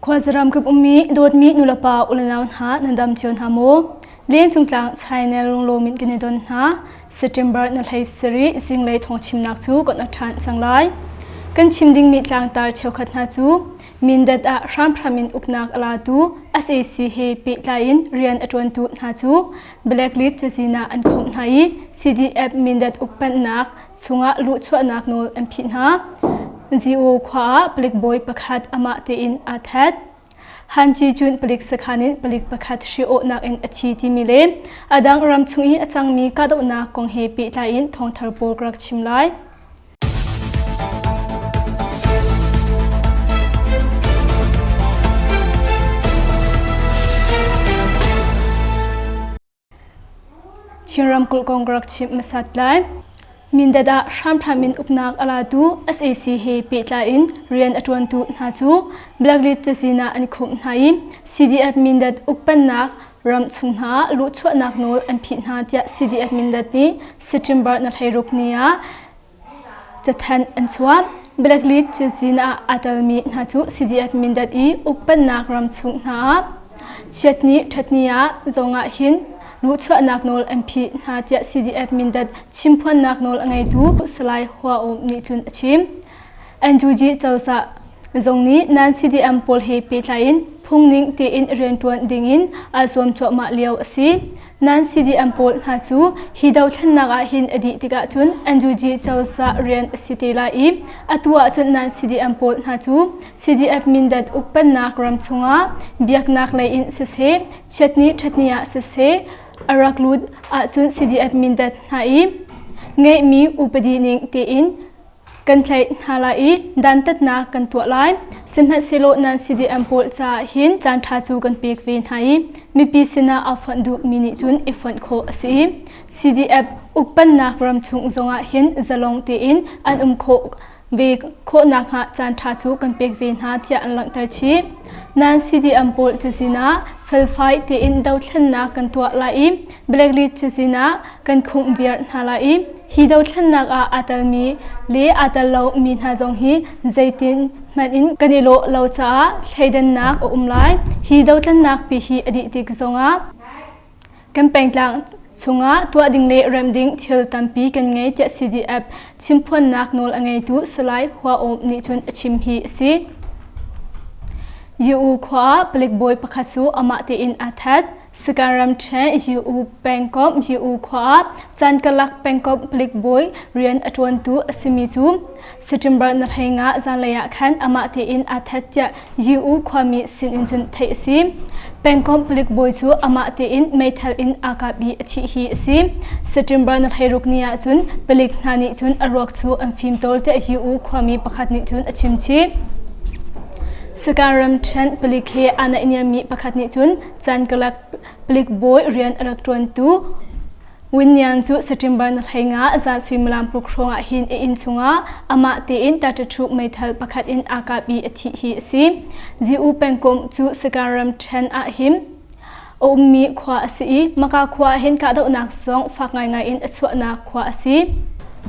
Kwazaram kup ummi dot mi nulapa ulanaw ha nandam chion hamo len chungtlang china longlo min ginedon ha September na lai seri Zinglei thawngchim nak chu kotna than changlai kan chimding mi tlang tar chewkhat na chu mindat a rampramin uknak ala tu SAC he pe lain rian atwan tu na chu blacklist china an khom nai CDF mindat ukpan nak chunga lu chwa nak nol amphin ha Zio khwa plik boy pakhat ama te in athat hanchi chun plik sakhanin plik pakhat shio nak in achi ti mile adang ram chungi achang mi ka do na kong he pi la in thong thar por krak chimlai chinram kul kong krak chim masat lai Mindada Shampramin Upnak Alatu SAC he Petla in Rian Atwan tu Natu Blacklist Chasina and Kum Nai CDF Mindat Ukpanak Ram Chungha Luchwa Nak Nol and Pitna CDF Mindatni September na Hairuknia Jatan and Swap Blacklist Chasina Atalmi Natu CDF Mindat E Ukpanak Ram Chungha Chetni Tatnia Zonga Hin Luchwa nak nol MP natia CDF mindat chimphon nak nol angai tu salai hwa om ni chun achim anjuji chawsa zongni nan CDM pol he pe tlain phungning te in rentuan dingin azom chwa ma liaw asi nan CDM pol na chu hidaw thannaga hin adi tika chun anjuji chawsa ren sitela I atwa chun nan CDM pol na chu CDF mindat ukpan nak ram chunga biak nak lai in sese chetni thatnia sese Araklud achun CDF mindat nai ngai mi upadi ning te in kan thlai halai dantat na kan to lai simha selo nan CDM pol cha hin chan tha chu kan pek ve nai mi pi sina afan du mini chun ifan kho asi CDF ukpan na ram chung zonga hin zalong te in an kho ve kho na kha chan tha chu kan pek ve na tia an lang tar chi nan CDM pol chasina felfai te in daw thlanna kan to lai blacklist chasina kan khum viar nalai hi daw thlanna a atalmi le atallo mi na jong hi zaitin man in kanilo lo cha thleidan nak umlai hi daw thlannak pi hi adi tik zonga campaign tlang chunga tua dingle ramding thil tampi kan ngai tia CDF chimphon nak nol angai tu salai hwa om ni chun achim hi si yu khwa plik boy pakhasu ama te in athat sikaram che yu pengkom yu khwa chan kalak pengkom plik boy rian atwan tu asimi chu September na henga zalaya khan ama te in athat ya yu khwami sin in chun thai si pengkom plik boy chu ama te in meithal in akabi achi hi si September na hairuknia chun plik nani chun arok chu amfim tol te yu khwami pakhat ni chun achimchi Sakaram chen pelik he ana inyami pakhat ni chun chan kalak pelik boy rian araktuan tu winyan chu September na henga za swimlam prokronga hin e in chunga ama te in tatatu meithal pakhat in akabi athi hi si ziu pengkom chu sakaram chen a him ommi khwa asi maka khwa hin ka do nak song fakai ngai in achwa na khwa asi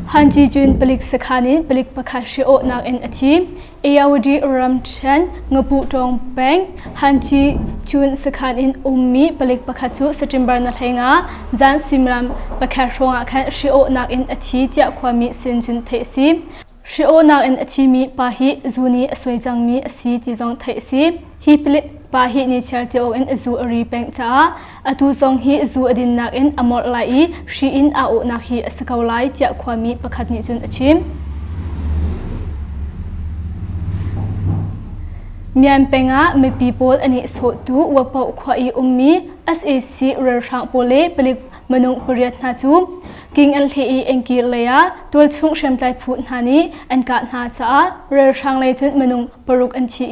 Hanji jun pelik sakhanin pelik pakhashi o nak en achi Eyawadi ram chen ngapu tong peng Hanji jun sakhanin ummi pelik pakhachu September na henga zan simram pakhashonga khan shio nak en achi tia khwami sin jun theisi shio nak en achi mi pahi zuni aswejang mi asi ti jong theisi hi pelik pahi ni charte og en azu ri peng cha atu song hi azu adin nak en amor lai shi in a o nak hi asakaw lai tia khwami pakhat ni chun achim mian penga me people ani so tu wapau khwai ummi SAC rarang pole pelik manung pariat na chu king al thei engki leya tol chung shemtlai phut hani an ka na cha rarang lai chun manung paruk an chi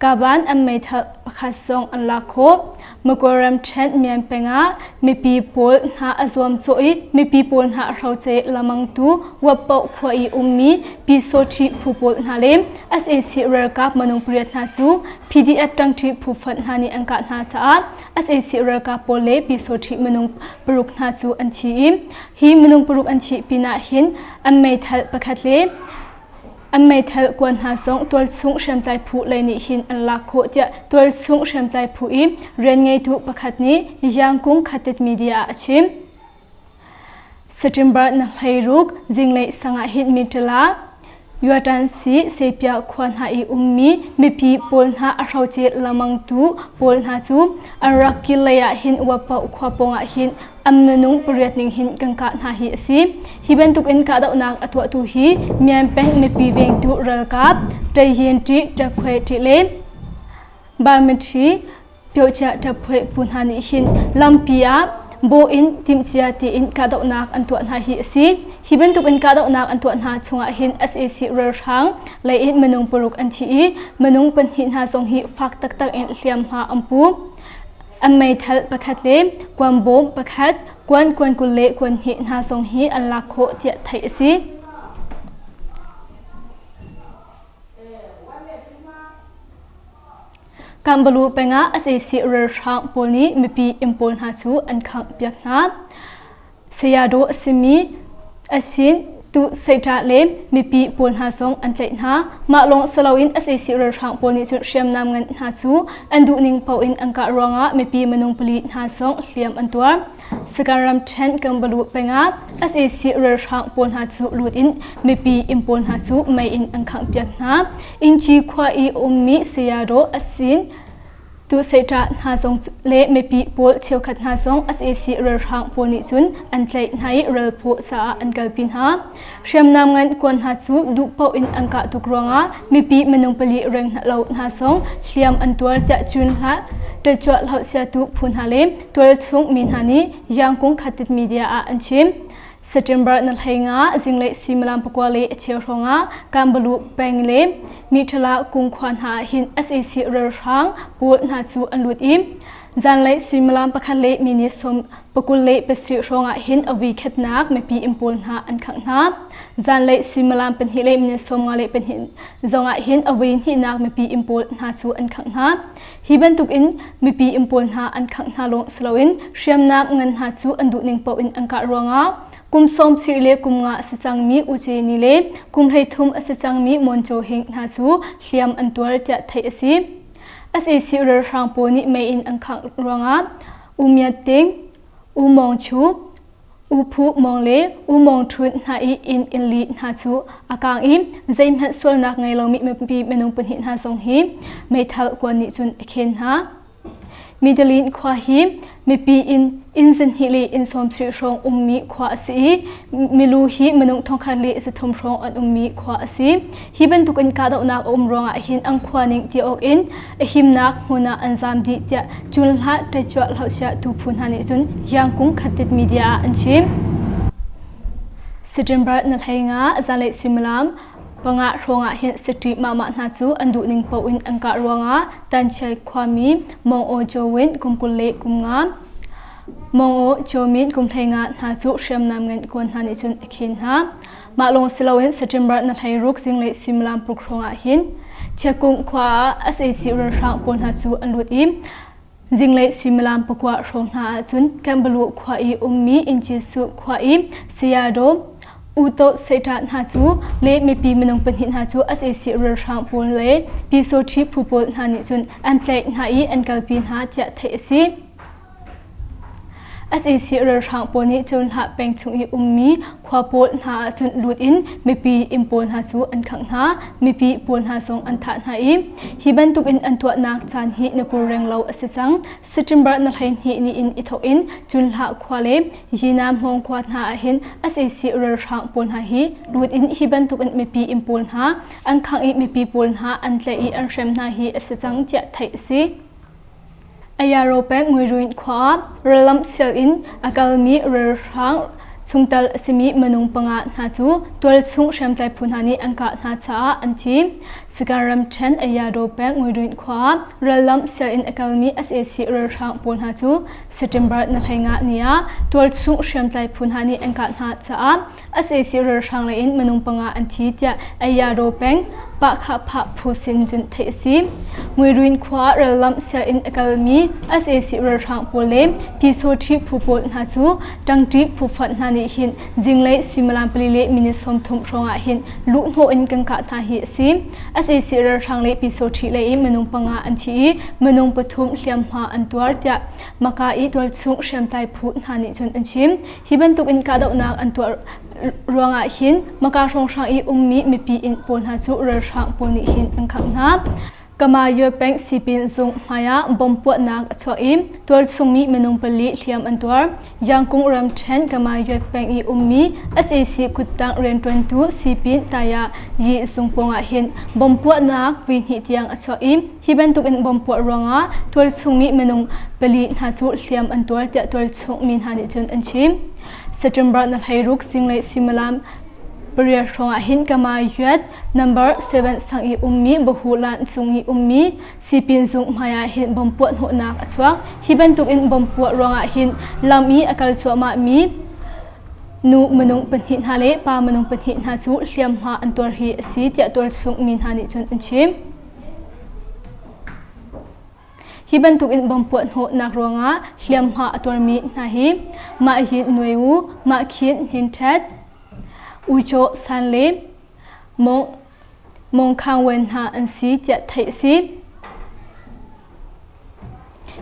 kaban am meitha pakhasong an lakho makoram chen mian penga me people na azom choi me people na rauche lamang tu wapau khwai ummi pisothi phupol na le SAC rar kap manung priat na chu PDF tangthi phufat hani angka na cha SAC rar kap pole pisothi manung paruk na chu anchi hi manung paruk anchi pina hin am meithal pakhatle อันไม่เทลกวนหาสงตัวสูงเชื่อมใจผู้เลยนี่หินอันลักโคเตียตัวสูงเชื่อมใจผู้อีเรียนไงทุประคัดนี้ยังกุ้งขัดติดมีเดียชิมสติมบาร์นักไฮรุกจิงเลยสังหินมิตรลายัวตันสีเสียบควันหาอีมีปีปนหาอาราเจลมังตูปนหาจูอันรักกิเลยหินวับปะขวบปงหินอันนุงเปรียดนิงหินกังกาหาหิสีฮิเป็นตุกอินกาดนักอตัวตุฮีเมียนเป็นมีปีเวงตูเรลกับใจเย็นจีจะเควติเลบามิทีเปียวจะจะเผยปุนหานิหินลำปียโบอินทิมเจียตีอินกาดนักอันตัวหาหิสีฮิเป็นตุกอินกาดนักอันตัวหาชงหิน SAC เรือทางเลยอินมนุงปรุกอันที่มนุงเป็นหินหาทรงหิฟักตักอินเลียมหาอัมพูอันไม่ทัลประคัดเล่กวนโบมประคัดกวนกุเล่กวนหินหาทรงหิอันลักโคเจียไทยสีการบรรลุเป็นงาอาศัยสิเรือทางปนนี้มีปีอิมพอลหาชูอันขังเปียกน้ำเสียโดสมีอาศินตุเซตาเลมมีปีปนหาสงอันเล็กนามาลงสลาวินอาศัยสิเรือทางปนนี้จุดเชื่อมนำเงินหาชูอันดูนิ่งเป่าอินอังการรองะมีปีมนุงผลิตหาสงเหลี่ยมอันตัวสการรำเช่นการบรรลุเป็นงาอาศัยสิเรือทางปนหาชูลุดอินมีปีอิมพอลหาชูไม่อินอังขังเปียกน้ำอินจีควาอีอุมมิเสียโดอาศินตุเซตาหาสงเละไม่ปีโพลเชียวขัดหาสง SAC เรือทางปนิจุนอันเล็กในเรือโพสาอันกัลปินหาเชื่อมนำเงินกวนหาจูดูเป่าอินอังกะตุกรองะมีปีมนุงปลีเริงเหล่าหาสงเลียมอันตัวจะจุนละเตจวดเหล่าเสียตุพุนหาเลมตัวสูงมินหานี้ยังคงขัดติดมีเดียอันชิมสติมบาร์นัลไฮงาจิงเลซิมลามปกวาเลเชียวรองะการบรรลุแปงเลมีทลากุงควันหาหิน SAC เรือทางปูนหาสูอันลุดอิมจันเลซิมลามปกเลมินิสมปกุลเลเปสิรองะหินอวีเคตนักไม่ปีอิมปูนหาอันขังนาจันเลซิมลามเป็นหิเลมินิสมงาเลเป็นหินจงะหินอวีหินักไม่ปีอิมปูนหาสูอันขังนาฮิบันตุกอินไม่ปีอิมปูนหาอันขังนาลงสลาวินเชียมนับเงินหาสูอันดุนิงเป่าอินอังการรองะกุมสมสิเลกุมงาสิจังมีอุเจนิเลกุมไททุมสิจังมีมอนโจหิงนาซูเลียมอันตัวจะไทยสิSAC เรือทางปนิไม่อินอังขังรองะอุเมียติงอุมองชูอุพุมองเลอุมองทุนนาอีอินลีนาซูอากางอิมใจมันส่วนนักไงเรามีมันปีเมนูเป็นหินหาทรงหิไม่เท่ากว่านิจุนเคนฮะมีเดลินควาหิมีปีอินสินฮิลีอินสมสิรองมีควาสีมีลูฮีมนุงทองคันลีสิทมรองอันมีควาสีฮิเป็นตุกันกาดนักรองหินอังควานิงที่ออกอินหิมนักหัวหน้าอันซามดีเตียจุลละเตจวดเหล่าเสียตูพุนฮันิจุนยังคงขัดติดมีเดียอันชิมสิจิมบรัตนัลไฮงาซาเลซิมลามบางรองหินสตรีมามาหน้าจูอันดูนิงปวินอังการรองตันชัยความมีมองโอโจวินกุมกุลเล่กุมงามมองโอโจมินกุมไทยงานหน้าจูเชื่อมนำเงินกวนฮันิจุนเข็นฮะมาลงสิลาวินสตรีมรัตนัลไฮรุกจิงเลซิมลามปลุกรองหินเชกุงขวา SAC เรือทางปนหน้าจูอันลุดอิมจิงเลซิมลามปกว่ารองหน้าจุนแกมบลูขวาอีมีอินจิสุขวาอีเซียโดอุโตเซตาหาจูเลมีปีมนุงเป็นหินหาจู SAC เรือทางปนเลปีโซชีผู้ปนหานิจุนอันเล็กหาอีอันกัลปินหาเจาเทซี SAC เรือทางปนนี้จุนหาแปงชงอีมีควาปนหาจุนลูดอินมีปีอิมปนหาจูอันขังหามีปีปนหาทรงอันฐานหาอีฮิบันตุกอินอันตัวนักจานฮีนกุเรงเลาอสิจังสติมบรัตนัลไฮฮีนีอินอิทอินจุนหาควาเลยีนามฮงควาหาหิน SAC เรือทางปนหาฮีลูดอินฮิบันตุกอินมีปีอิมปนหาอันขังอีมีปีปนหาอันเลอีอันเชมนาฮีอสิจังเจาไทยซีอายาโรเปงมวยรุนขวาเรลัมเซลอินอากาลมีเรือทางสุงตัลสิมีมนุงปังอาหน้าจูตัวสุงเชื่อมใจพุนหานีอังกาหน้าชาอันที สการัมเชนอายาโดแปงมวยดุนขวาเรลัมเซียอินอคาเดมี SAC เรือช่างปนหาจูเซปเทมเบอร์นักงานเนียตัวสุงเชียมใจพุนหานีอังกาหาจ้า SAC เรือช่างเลยอินมนุงปังอันทีเดียอายาโดแปงปะขับผาผู้สินจุนเทซีมวยดุนขวาเรลัมเซียอินอคาเดมี SAC เรือช่างปนเลมพิโซทีผู้ปนหาจูดังทีผู้ฝันหานีหินจิงเลยซิมลามปลีเลมินิสมทุมรองหินลุโนอินกังกาทาฮิซี SAC เรือช่างเลยพิโซทีเลยอินมนุงปังอันทีมนุงปฐุมเลียมหาอันตัวเดียมาคาอีตัวสุงเชียมใจพุนหานีจุนอันชิมฮิบันตุกอินกาดนักอันตัวรวงหินมาคาชงช่างอีมีปีอินปนหาจูเรือช่างปนนิหินอังขังนับกมาโยเป็งสิปินซุงมายาบอมปวดนักชวอิมตัวซุงมีมนุงปลีเลียมอันตัวยังกุงรำเชนกมาโยเป็งอีมี SAC กุตังเรียน22สิปินตายายีซุงปงหินบอมปวดนักวินหิตยังชวอิมฮิบันตุกินบอมปวดรองตัวซุงมีมนุงปลีหาจูเลียมอันตัวเดียตัวซุงมีหานิจนอันชิมเซปเทมเบอร์นักให้รุกซิงเลซิมลามปริยชงหินกมายุด number 7 สังอีมีบหูลานซุงอีมีสิปินซุงมายาหินบอมปวดหัวนักอชวกฮิบันตุกินบอมปวดรองหินลามีอากาศชัวมามีนูมนุงเป็นหินฮาเลปามนุงเป็นหินฮาจูเลียมหาอันตัวฮีสีเจตัวซุงมีหานิจนอันชิมฮิบันตุกินบอมปวดหัวนักรองเลียมหาอันตัวมีนาฮิมาหินนวยวูมาขินหินเท็ดอุโจสันเลมองข้างเวนหาอันสีเจไทยสี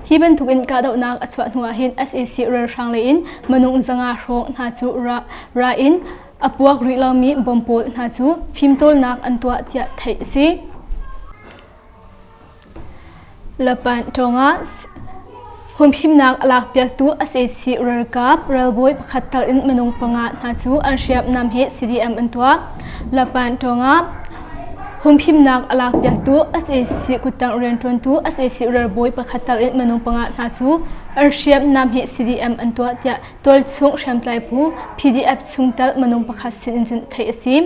ฮิบันทุกินกาดนักอชวหัวหิน SAC เรือช่างเลยอินมนุงจังอาโรงนาจูราอินอปวกริลามีบอมปูนาจูฟิมโตลนักอันตัวเจไทยสีละปันตรงหุ่นพิมนักหลักเปียกตัว SAC เรือกับเรือบอยขัดตัลอินมนุงปังอานาจูอันเชียบนำเหตุ CDM อันตัวละปันตรงหุ่นพิมนักหลักเปียกตัว SAC กุตังเรียน22 SAC เรือบอยขัดตัลอินมนุงปังอานาจูอันเชียบนำเหตุ CDM อันตัวจะตัวซุงเชียมไตรผู้ PDF ซุงตัลมนุงปักขัดสินจุนไทยซี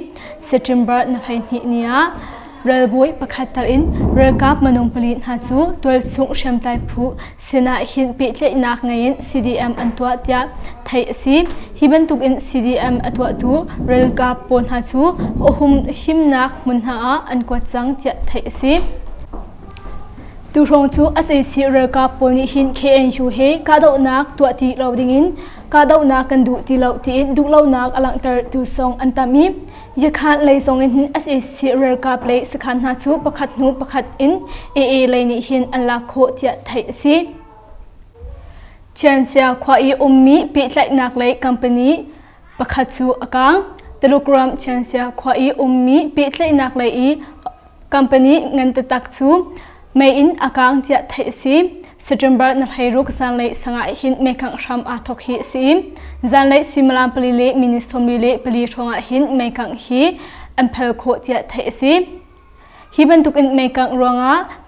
เซปเทมเบอร์นักให้หิเนียเรือบอยประคัตตลินเรือกับมนุงผลิตหาจูตัวสุงเชียมไตผู้เสนาหินปิดเลนักไงอิน CDM อันตัวเดียไทยซีฮิบันตุกอิน CDM อันตัวตัวเรือกับปนหาจูหุ่มหิมนักมุนหาอันกวดจังเดียไทยซีตูรงจู SAC เรือกับปนหิน KNU เฮกาดาวนักตัวตีเราดิ่งินกาดาวนักกันดูตีเราตีดูเรานักอลังเตอร์ตูซองอันตามียขันเลยส่งอิน SAC เรือกับเลยสขันหาจูประคัดนูประคัดอินAA เลยนี่หินอันลักโคเทียไทยซีเชียนเซียควายมีปิดไหลนักเลยคัมพานีประคัดจูอากางเทเลกราฟเชียนเซียควายมีปิดไหลนักเลยคัมพานีเงินตักจูไม่อินอากางเทียไทยซีเซปเทมเบอร์นักให้รุกจันเลยสังหินเมฆังชามอาทกฮีซีจันเลยซิมลามปลีเลมินิสทอมลีเลปลีชงหินเมฆังฮีอัมเพลโคเทียไทยซีฮิบันตุกินเมฆังรวง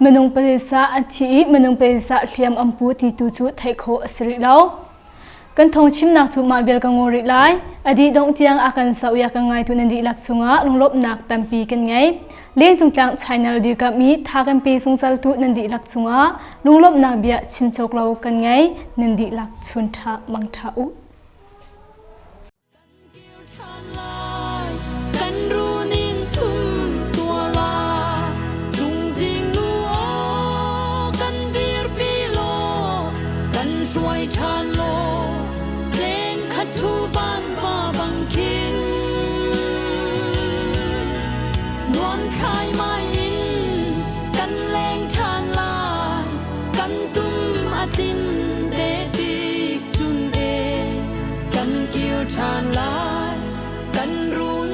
มนุงเปริสาอันที่มนุงเปริสาเลียมอัมพูติตูจูไทยโคอสริลาวกันทงชิมนักจุมาเบลกังโอริไลอดีตดงเตียงอากันสาวยากังไงตุนันดีลักจุงะลงลบนักตัมปีกันไงเลี้ยงจงกลางชายนาดีกับมีทากันปีสงสัลตุนันดีลักจุงะลงลบนักเบียชิมโจกเรากันไงนันดีลักชุนทามังทาอุทานลายกันรุน